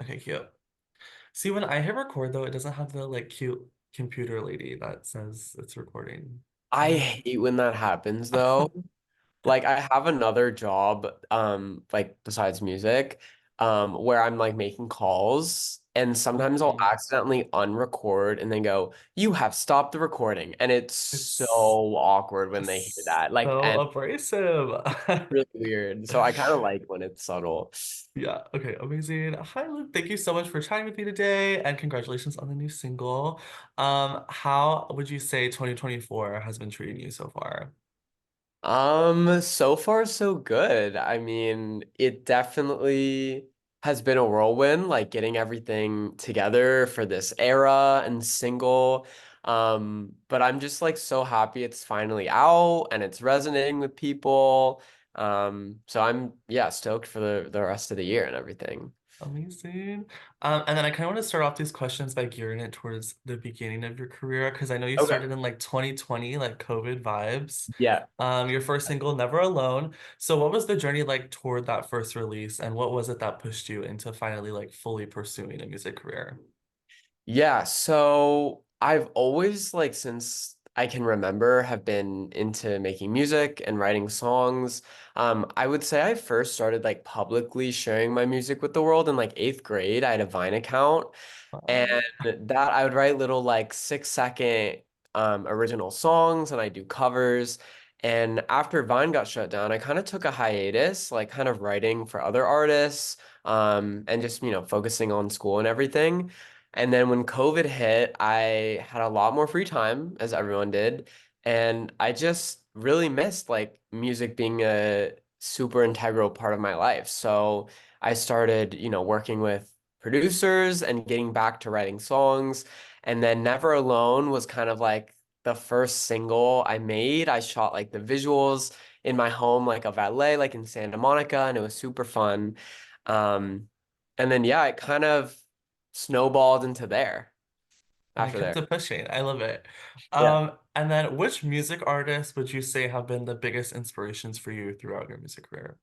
Okay, cute. See, when I hit record though, it doesn't have the like cute computer lady that says it's recording. I I don't hate when that happens though. Like I have another job, like besides music, where I'm like making calls and sometimes I'll know. accidentally unrecord and then go, you have stopped the recording. And it's so It's awkward when they hear just that. Like, so and abrasive. really weird. So I kind of like when it's subtle. Yeah, okay, amazing. Hi, Luke. Thank you so much for chatting with me today, and congratulations on the new single. How would you say 2024 has been treating you so far? So far so good. I mean, it definitely has been a whirlwind, like getting everything together for this era and single. But I'm just like so happy it's finally out and it's resonating with people. So I'm yeah, stoked for the rest of the year and everything. Amazing. And then I kind of want to start off these questions by gearing it towards the beginning of your career because I know you Okay. started in like 2020, like COVID vibes. Yeah. Your first single, Never Alone. So what was the journey like toward that first release, and what was it that pushed you into finally like fully pursuing a music career? Yeah, so I've always like since I can remember have been into making music and writing songs. I would say I first started like publicly sharing my music with the world in like eighth grade. I had a Vine account and that I would write little like 6 second original songs and I do covers. And after Vine got shut down, I kind of took a hiatus, like kind of writing for other artists, and just, focusing on school and everything. And then when COVID hit, I had a lot more free time, as everyone did. And I just really missed like music being a super integral part of my life. So I started, working with producers and getting back to writing songs. And then Never Alone was kind of like the first single I made. I shot like the visuals in my home, like a valet, like in Santa Monica, and it was super fun. Um, and then yeah, it kind of snowballed into there And it after kept there. it pushing. I love it. Yeah. And then which music artists would you say have been the biggest inspirations for you throughout your music career?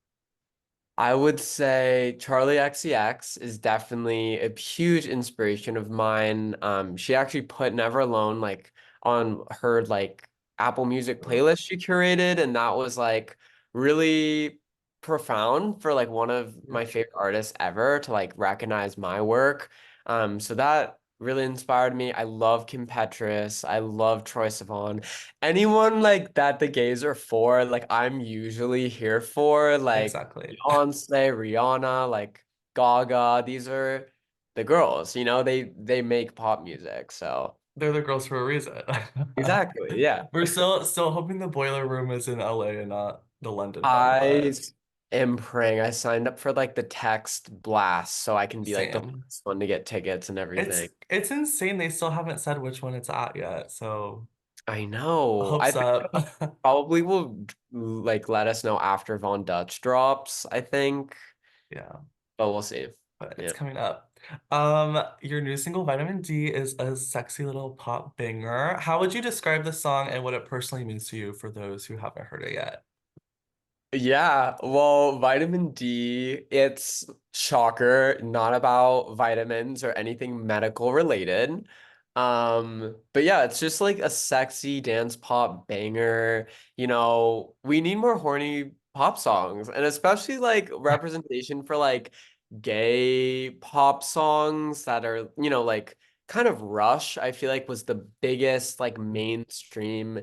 I would say Charlie XCX is definitely a huge inspiration of mine. She actually put Never Alone like on her like Apple Music playlist she curated, and that was like really profound for like one of Yeah. my favorite artists ever to like recognize my work. So that really inspired me. I love Kim Petras. I love Troye Sivan. Anyone like that the gays are for, like I'm usually here for, like Exactly. Beyonce, Rihanna, like Gaga. These are the girls, they make pop music. So They're the girls for a reason. exactly, yeah. We're still hoping the boiler room is in LA and not the London one, I but am praying. I signed up for like the text blast so I can be like the same. first one to get tickets and It's everything. it's insane they still haven't said which one it's at yet, so I know. I hopes think up. probably will like let us know after Von Dutch drops, I think. Yeah. But we'll see. But it's Yeah. coming up. Your new single, Vitamin D, is a sexy little pop banger. How would you describe the song and what it personally means to you for those who haven't heard it yet? Yeah, well, vitamin D, it's shocker, not about vitamins or anything medical related. But yeah, it's just like a sexy dance pop banger. We need more horny pop songs and especially like representation for like gay pop songs that are, like kind of Rush, I feel like was the biggest like mainstream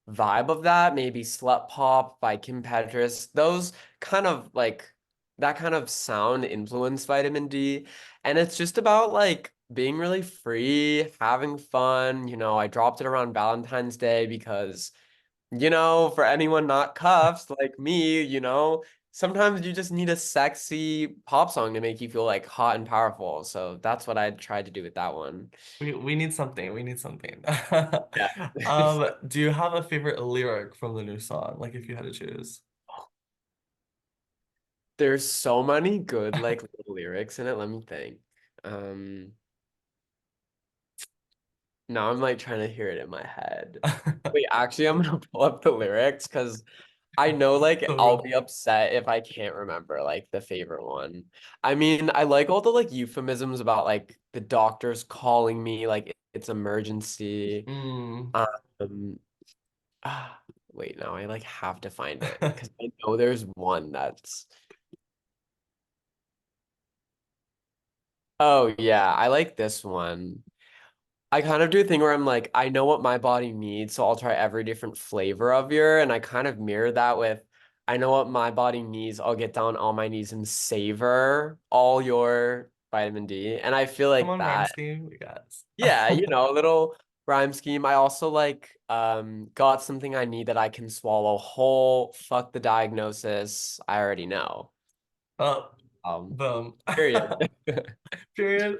vibe of that, maybe Slut Pop by Kim Petras. Those kind of like that kind of sound influenced Vitamin D. And it's just about like being really free, having fun. I dropped it around Valentine's Day because, for anyone not cuffed like me, sometimes you just need a sexy pop song to make you feel like hot and powerful. So that's what I tried to do with that one. We need something. We need something. Yeah. Do you have a favorite lyric from the new song? Like if you had to choose. There's so many good like little lyrics in it. Let me think. Um, Now I'm like trying to hear it in my head. Wait, actually, I'm gonna pull up the lyrics because I know like I'll be Totally. upset if I can't remember like the favorite one. I mean, I like all the like euphemisms about like the doctors calling me like it's emergency. Mm. Um, wait, now I like have to find it because I know there's one that's oh yeah, I like this one. I kind of do a thing where I'm like, I know what my body needs, so I'll try every different flavor of your, and I kind of mirror that with, I know what my body needs, I'll get down on my knees and savor all your vitamin D. And I feel Come like on, rhyme that, scheme, we got. yeah, a little rhyme scheme. I also like got something I need that I can swallow whole. Fuck the diagnosis. I already know. Oh, Um, boom. period. Period.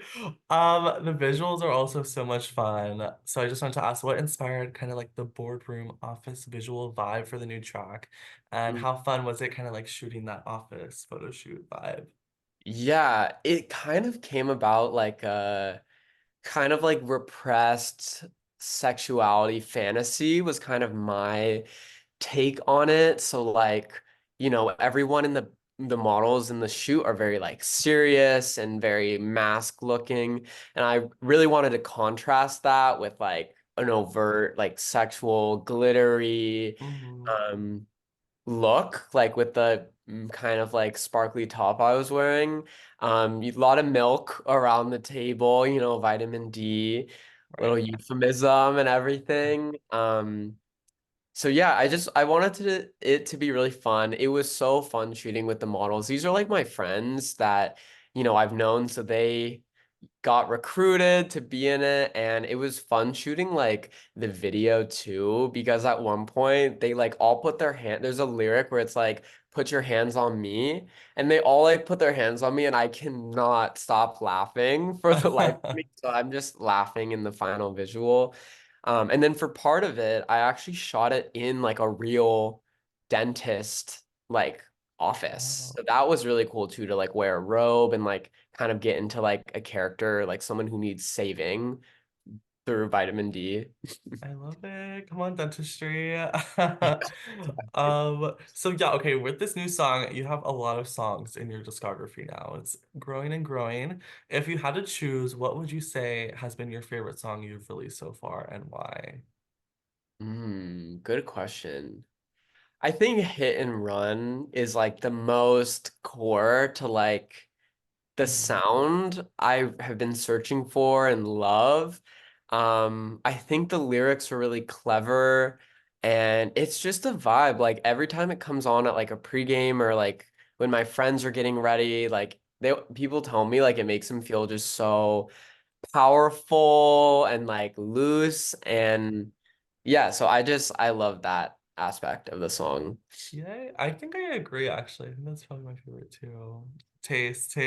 The visuals are also so much fun. So I just wanted to ask what inspired kind of like the boardroom office visual vibe for the new track, and how fun was it kind of like shooting that office photo shoot vibe? Yeah, it kind of came about like kind of like repressed sexuality fantasy was kind of my take on it. So like, everyone in the models in the shoot are very like serious and very mask looking. And I really wanted to contrast that with like an overt, like sexual, glittery, Hmm. um look, like with the kind of like sparkly top I was wearing. A lot of milk around the table, vitamin D, little Right. euphemism and everything. So yeah, I wanted it to be really fun. It was so fun shooting with the models. These are like my friends that, I've known, so they got recruited to be in it, and it was fun shooting like the video too, because at one point they like all put their hand, there's a lyric where it's like put your hands on me, and they all like put their hands on me, and I cannot stop laughing for the life of me, so I'm just laughing in the final visual. And then for part of it I actually shot it in like a real dentist like office, Oh, so that was really cool too, to like wear a robe and like kind of get into like a character, like someone who needs saving through vitamin D. I love it. Come on, dentistry. So yeah, okay, with this new song, you have a lot of songs in your discography now. It's growing and growing. If you had to choose, what would you say has been your favorite song you've released so far and why? Good question. I think Hit and Run is like the most core to like the Mhm. sound I have been searching for and love. I think the lyrics are really clever, and it's just a vibe. Like every time it comes on at like a pregame or like when my friends are getting ready, like people tell me like it makes them feel just so powerful and like loose, and yeah, so I love that aspect of the song. Yeah, I think I agree actually. I think that's probably my favorite too. Taste.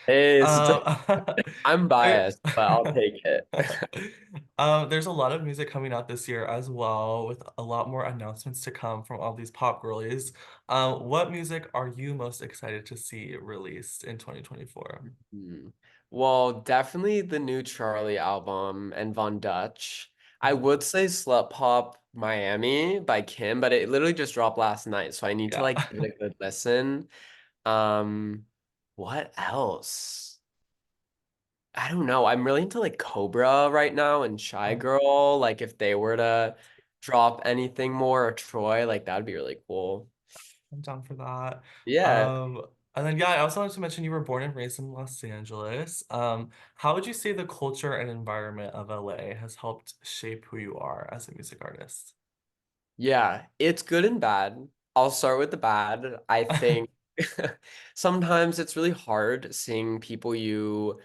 It's Um, I'm there, biased, but I'll take it. there's a lot of music coming out this year as well, with a lot more announcements to come from all these pop girlies. What music are you most excited to see released in 2024? Hmm. Well, definitely the new Charlie album and Von Dutch. I Mhm. would say Slut Pop Miami by Kim, but it literally just dropped last night, so I need to Yeah. like give it a good listen. Um, what else? I don't know. I'm really into like Cobra right now and Shy Oh, Girl. Like if they were to drop anything more, or Troy, like that'd be really cool. I'm down for that. Yeah. And then yeah, I also wanted to mention you were born and raised in Los Angeles. How would you say the culture and environment of LA has helped shape who you are as a music artist? Yeah, it's good and bad. I'll start with the bad. I think sometimes it's really hard seeing people you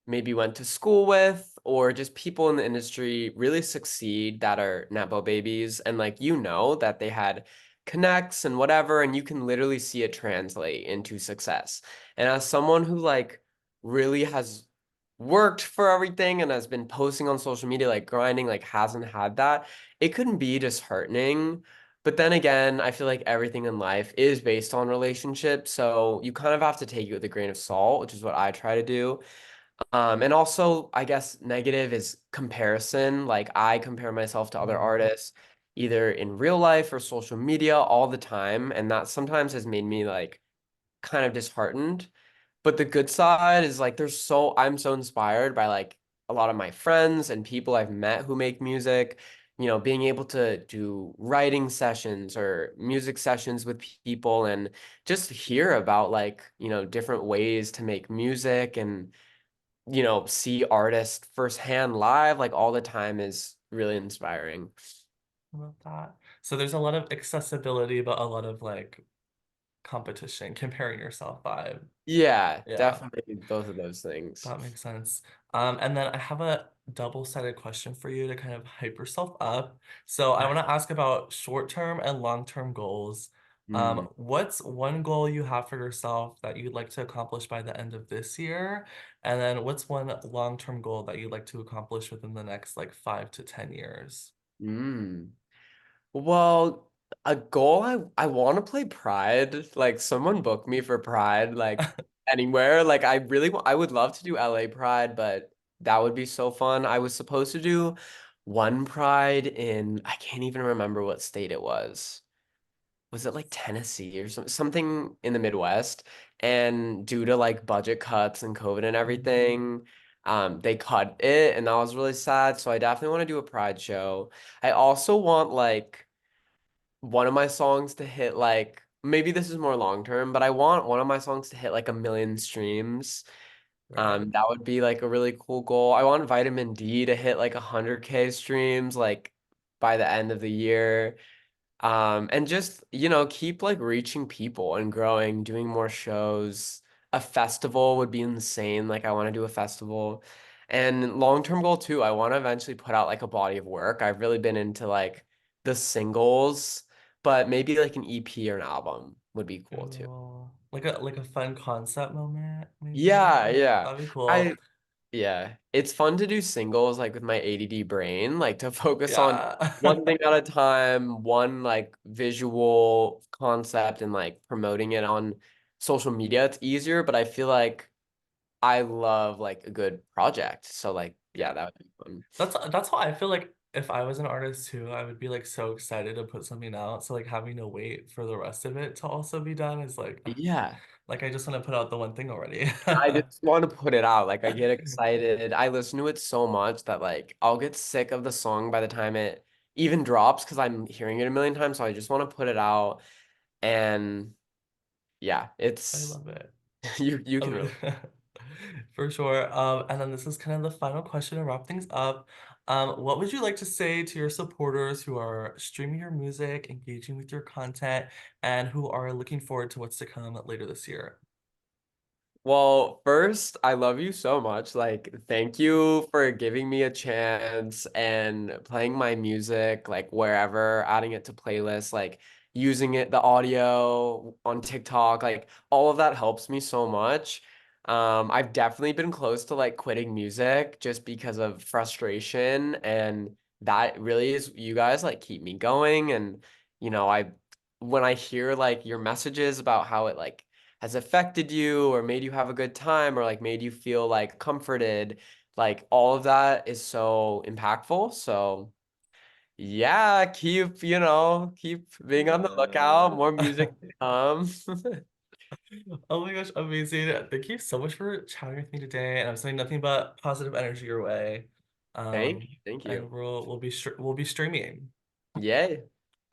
maybe went to school with, or just people in the industry really succeed that are Nepo babies, and like that they had connects and whatever, and you can literally see it translate into success. And as someone who like really has worked for everything and has been posting on social media, like grinding, like hasn't had that, it couldn't be disheartening. But then again, I feel like everything in life is based on relationships. So you kind of have to take it with a grain of salt, which is what I try to do. And also, I guess negative is comparison. Like I compare myself to other Mm, artists. either in real life or social media all the time, and that sometimes has made me like kind of disheartened. But the good side is like I'm so inspired by like a lot of my friends and people I've met who make music, being able to do writing sessions or music sessions with people and just hear about like, different ways to make music and, see artists firsthand live like all the time is really inspiring. I love that. So there's a lot of accessibility, but a lot of like competition, comparing yourself vibe. Yeah, Yeah. definitely both of those things. That makes sense. And then I have a double-sided question for you to kind of hype yourself up. So I want to ask about short-term and long-term goals. Mm. What's one goal you have for yourself that you'd like to accomplish by the end of this year? And then what's one long-term goal that you'd like to accomplish within the next like 5 to 10 years? Mm. Well, a goal I want to play Pride. Like someone book me for Pride, like anywhere. Like I would love to do LA Pride, but that would be so fun. I was supposed to do one Pride in I can't even remember what state it was. Was it like Tennessee or something in the Midwest? And due to like budget cuts and COVID and everything, they cut it, and that was really sad. So I definitely want to do a Pride show. I also want like one of my songs to hit like maybe this is more long term, but I want one of my songs to hit like 1 million streams. Right. That would be like a really cool goal. I want Vitamin D to hit like 100K streams like by the end of the year. And just, keep like reaching people and growing, doing more shows. A festival would be insane. Like I want to do a festival. And long-term goal too, I want to eventually put out like a body of work. I've really been into like the singles, but maybe like an EP or an album would be cool too. Cool. Like a fun concept moment, maybe. Yeah, yeah. That'd be cool. I Yeah, it's fun to do singles like with my ADD brain, like to focus on one Yeah. thing at a time, one like visual concept and like promoting it on social media. It's easier, but I feel like I love like a good project. So like, Yeah. yeah, that would be fun. That's how I feel like if I was an artist too, I would be like so excited to put something out. So like having to wait for the rest of it to also be done is like Yeah. like I just want to put out the one thing already. I just want to put it out. Like I get excited. I listen to it so much that like I'll get sick of the song by the time it even drops because I'm hearing it 1 million times. So I just want to put it out and yeah, I it's love it. you can Um, really. For sure. And then this is kind of the final question to wrap things up. What would you like to say to your supporters who are streaming your music, engaging with your content, and who are looking forward to what's to come later this year? Well, first, I love you so much. Like, thank you for giving me a chance and playing my music, like wherever, adding it to playlists, like using it, the audio on TikTok, like all of that helps me so much. I've definitely been close to like quitting music just because of frustration, and that really is you guys like keep me going. And, I when I hear like your messages about how it like has affected you or made you have a good time or like made you feel like comforted, like all of that is so impactful. So yeah, keep being on the lookout, more music to come. Oh my gosh, amazing. Thank you so much for chatting with me today. And I'm sending nothing but positive energy your way. Thank you. Thank And you. we'll be streaming. Yay.